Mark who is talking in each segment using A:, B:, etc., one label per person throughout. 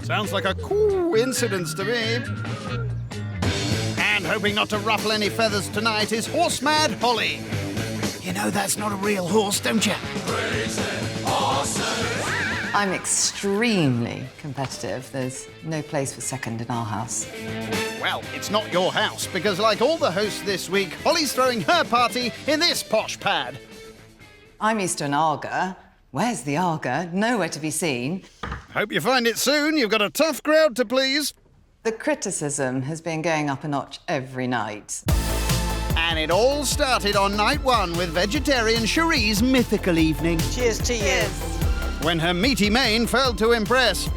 A: Sounds like a coincidence to me. And hoping not to ruffle any feathers tonight is horse-mad Holly. You know that's not a real horse, don't you?
B: Crazy horses.
C: I'm extremely competitive. There's no place for second in our house.
A: Well, it's not your house, because like all the hosts this week, Holly's throwing her party in this posh pad.
C: I'm used to an Arga. Where's the Arga? Nowhere to be seen.
A: Hope you find it soon. You've got a tough crowd to please.
C: The criticism has been going up a notch every night.
A: And it all started on night one with vegetarian Cherie's mythical evening.
D: Cheers to you.
A: When her meaty mane failed to impress.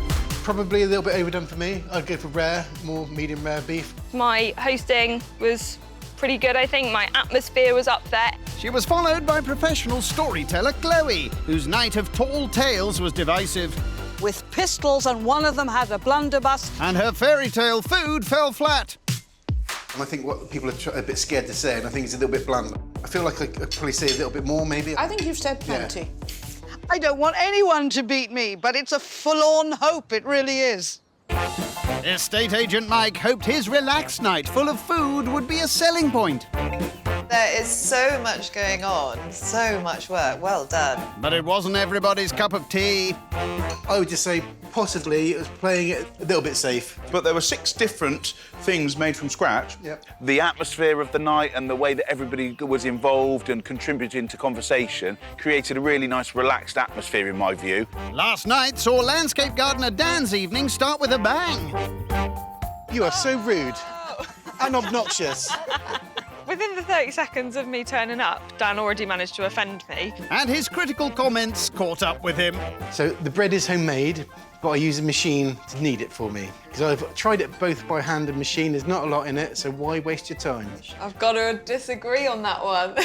E: Probably a little bit overdone for me. I'd go for rare, more medium rare beef.
F: My hosting was pretty good, I think. My atmosphere was up there.
A: She was followed by professional storyteller Chloe, whose night of tall tales was divisive.
D: With pistols, and one of them had a blunderbuss.
A: And her fairy tale food fell flat.
E: And I think what people are a bit scared to say, and I think it's a little bit blunt. I feel like I could probably say a little bit more, maybe.
G: I think you've said plenty.
E: Yeah.
D: I don't want anyone to beat me, but it's a full-on hope, it really is.
A: Estate agent Mike hoped his relaxed night full of food would be a selling point.
C: There is so much going on, so much work. Well done.
A: But it wasn't everybody's cup of tea.
E: I would just say possibly it was playing it a little bit safe.
H: But there were 6 different things made from scratch.
E: Yep.
H: The atmosphere of the night and the way that everybody was involved and contributing to conversation created a really nice, relaxed atmosphere, in my view.
A: Last night saw landscape gardener Dan's evening start with a bang.
E: You are so rude and obnoxious.
F: Within the 30 seconds of me turning up, Dan already managed to offend me.
A: And his critical comments caught up with him.
E: So the bread is homemade, but I use a machine to knead it for me. Because I've tried it both by hand and machine. There's not a lot in it, so why waste your time?
G: I've got to disagree on that one.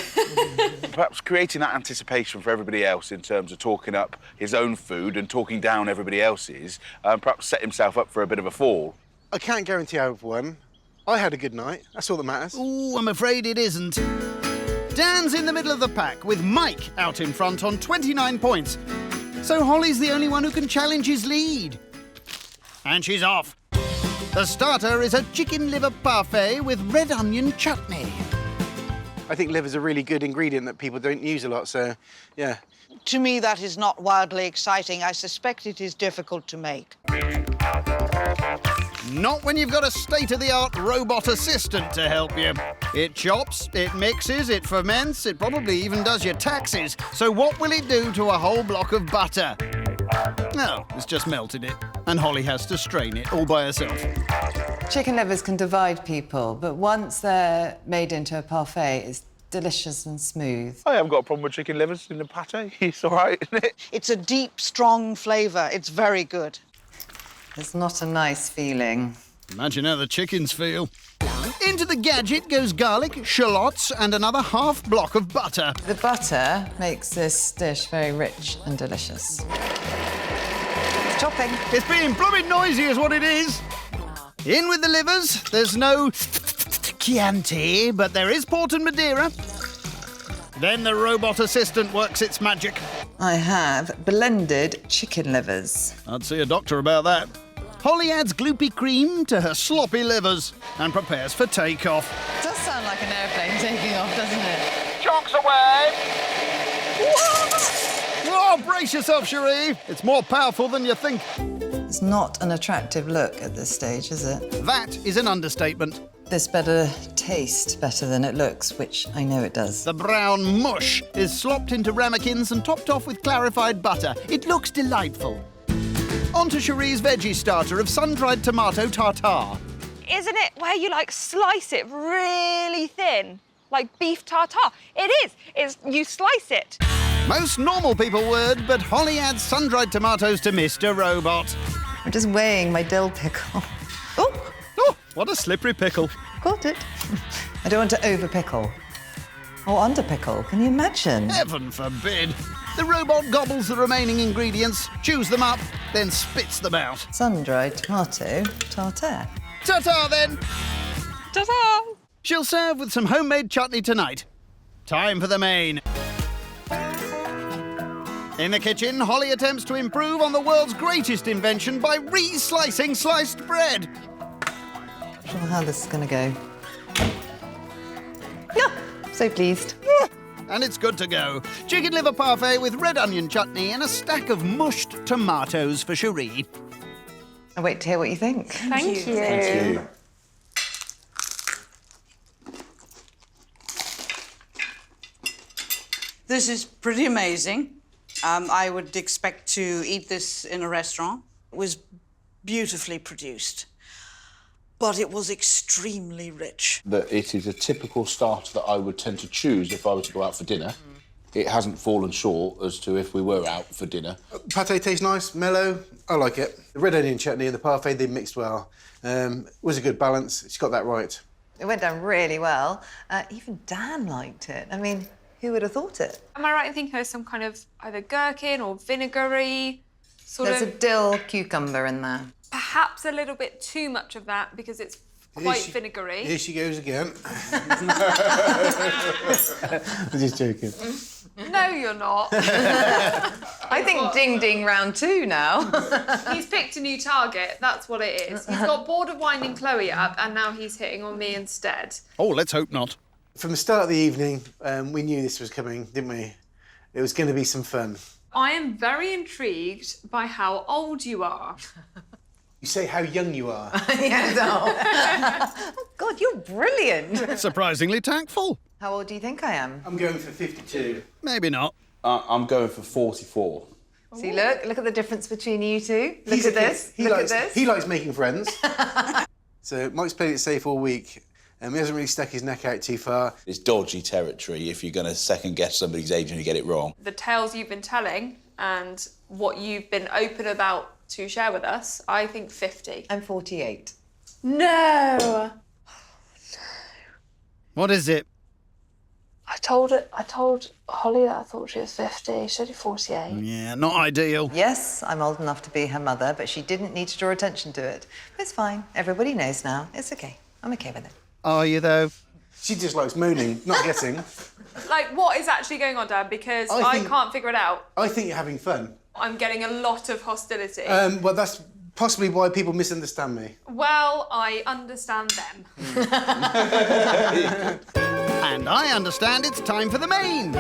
H: Perhaps creating that anticipation for everybody else in terms of talking up his own food and talking down everybody else's, perhaps set himself up for a bit of a fall.
E: I can't guarantee I've won. I had a good night. That's all that matters.
A: Ooh, I'm afraid it isn't. Dan's in the middle of the pack with Mike out in front on 29 points. So Holly's the only one who can challenge his lead. And she's off. The starter is a chicken liver parfait with red onion chutney.
E: I think liver's a really good ingredient that people don't use a lot, so, yeah.
D: To me, that is not wildly exciting. I suspect it is difficult to make.
A: Not when you've got a state-of-the-art robot assistant to help you. It chops, it mixes, it ferments, it probably even does your taxes. So what will it do to a whole block of butter? No, it's just melted it. And Holly has to strain it all by herself.
C: Chicken livers can divide people, but once they're made into a parfait, it's delicious and smooth.
H: I haven't got a problem with chicken livers in the pate. It's all right, isn't it?
D: It's a deep, strong flavour. It's very good.
C: It's not a nice feeling.
A: Imagine how the chickens feel. Into the gadget goes garlic, shallots, and another half block of butter.
C: The butter makes this dish very rich and delicious. It's chopping.
A: It's being blooming noisy is what it is. In with the livers. There's no Chianti, but there is port and Madeira. Then the robot assistant works its magic.
C: I have blended chicken livers.
A: I'd see a doctor about that. Holly adds gloopy cream to her sloppy livers and prepares for takeoff.
C: It does sound like an airplane taking off, doesn't it?
A: Chocks away! Oh, brace yourself, Cherie. It's more powerful than you think.
C: It's not an attractive look at this stage, is it?
A: That is an understatement.
C: This better taste better than it looks, which I know it does.
A: The brown mush is slopped into ramekins and topped off with clarified butter. It looks delightful. On to Cherie's veggie starter of sun-dried tomato tartare.
F: Isn't it where you, like, slice it really thin? Like beef tartare. It is. You slice it.
A: Most normal people would, but Holly adds sun-dried tomatoes to Mr. Robot.
C: I'm just weighing my dill pickle. Oh!
A: Oh, what a slippery pickle.
C: Got it. I don't want to over-pickle. Or under-pickle, can you imagine?
A: Heaven forbid. The robot gobbles the remaining ingredients, chews them up, then spits them out.
C: Sun-dried tomato tartare.
A: Ta-ta, then!
F: Ta-ta!
A: She'll serve with some homemade chutney tonight. Time for the main. In the kitchen, Holly attempts to improve on the world's greatest invention by re-slicing sliced bread.
C: I don't know how this is going to go. No, so pleased.
A: And it's good to go. Chicken liver parfait with red onion chutney and a stack of mushed tomatoes for Cherie.
C: I'll wait to hear what you think.
F: Thank you.
H: Thank you.
D: This is pretty amazing. I would expect to eat this in a restaurant. It was beautifully produced, but it was extremely rich.
H: That it is a typical starter that I would tend to choose if I were to go out for dinner. It hasn't fallen short as to if we were out for dinner.
E: Pate tastes nice, mellow. I like it. The red onion chutney and the parfait, they mixed well. Was a good balance. She got that right.
C: It went down really well. Even Dan liked it. I mean, who would have thought it?
F: Am I right in thinking there's some kind of either gherkin or vinegary sort
C: There's
F: of...
C: a dill cucumber in there.
F: Perhaps a little bit too much of that because it's quite vinegary.
E: Here she goes again. I'm just joking.
F: No, you're not.
C: I think ding ding round 2 now.
F: He's picked a new target, that's what it is. He's got bored of winding Chloe up and now he's hitting on me instead.
A: Oh, let's hope not.
E: From the start of the evening, we knew this was coming, didn't we? It was going to be some fun.
F: I am very intrigued by how old you are.
E: You say how young you are.
C: Yeah, no. Oh, God, you're brilliant.
A: Surprisingly tactful.
C: How old do you think I am?
E: I'm going for 52.
A: Maybe not.
H: I'm going for 44.
C: See, look at the difference between you two. Look
E: He's
C: at
E: a kid.
C: this.
E: He
C: Look
E: likes,
C: at this.
E: He likes making friends. So Mike's played it safe all week. He hasn't really stuck his neck out too far.
I: It's dodgy territory if you're going to second-guess somebody's age and you get it wrong.
F: The tales you've been telling and what you've been open about to share with us, I think 50.
C: I'm 48.
F: No!
A: What is it?
F: I told Holly that I thought she was 50. She said 48.
A: Yeah, not ideal.
C: Yes, I'm old enough to be her mother, but she didn't need to draw attention to it. It's fine. Everybody knows now. It's okay. I'm okay with it.
A: Are you, though?
E: She just likes moaning, not guessing.
F: Like, what is actually going on, Dad? Because I can't figure it out.
E: I think you're having fun.
F: I'm getting a lot of hostility.
E: Well, that's possibly why people misunderstand me.
F: Well, I understand them.
A: And I understand it's time for the main.